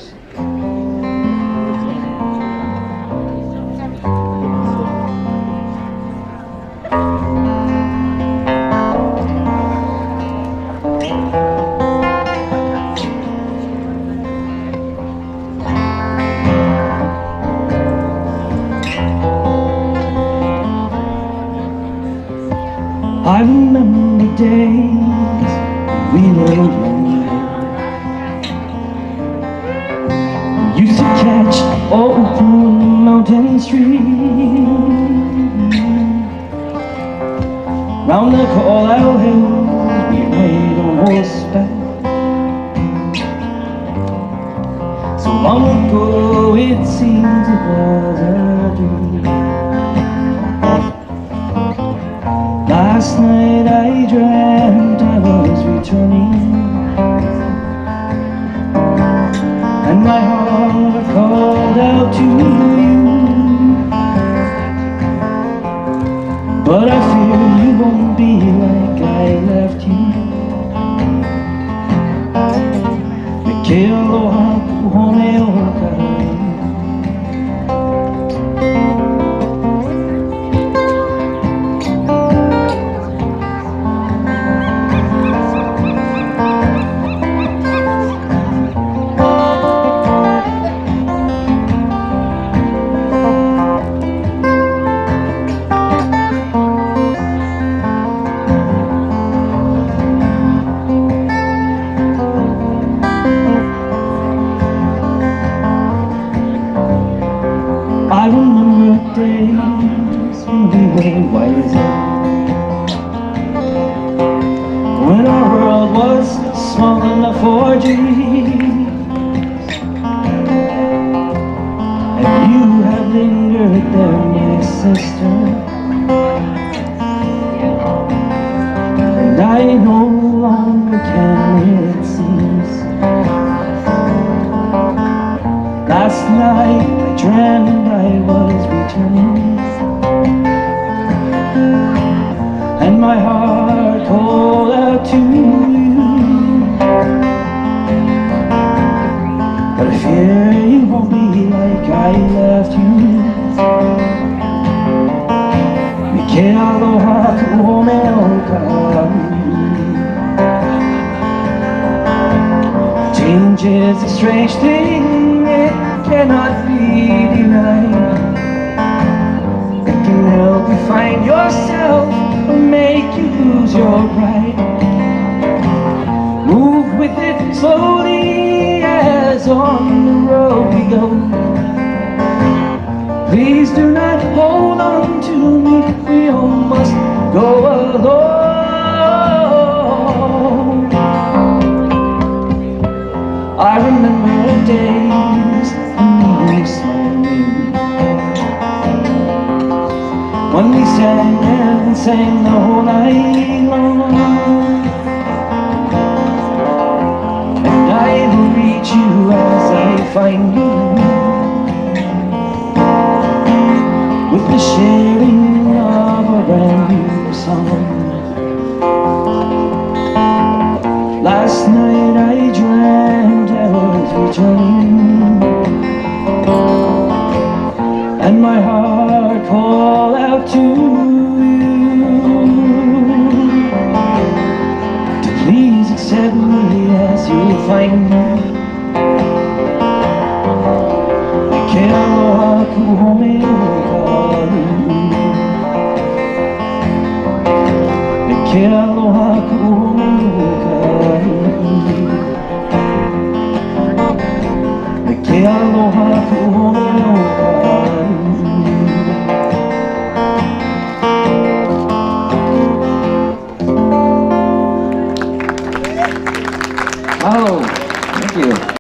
Santos. I remember days we were younger. Used to catch open mountain streams. Round the Kahalu'u hills we rode on horseback. So long ago it seems it was a dream. Last night I dreamt I was returning, and my heart called out to you. But I fear you won't be like I left you. Aloha, Home O Kahalu'u. I remember days when we were wiser, when our world was small enough for dreams. And you have lingered there, my sister, and I no longer can, it seems. Last night I dreamt I was returning, and my heart called out to you. But I fear you won't be like I left you. Aloha, Home O Kahalu'u. Change is a strange thing, it cannot be denied. It can help you find yourself or make you lose your pride. Move with it slowly as on the road we go. Please do not hold on to me, we all must go alone. I remember days when we were smiling, when we sang and sang the whole night long. And I will reach you as I find you, with the sharing of a brand new song. Last night I dreamt I was returning, and my heart called out to you to please accept me as you find me. Aloha, Home O Kahalu'u. Aloha, Home O Kahalu'u.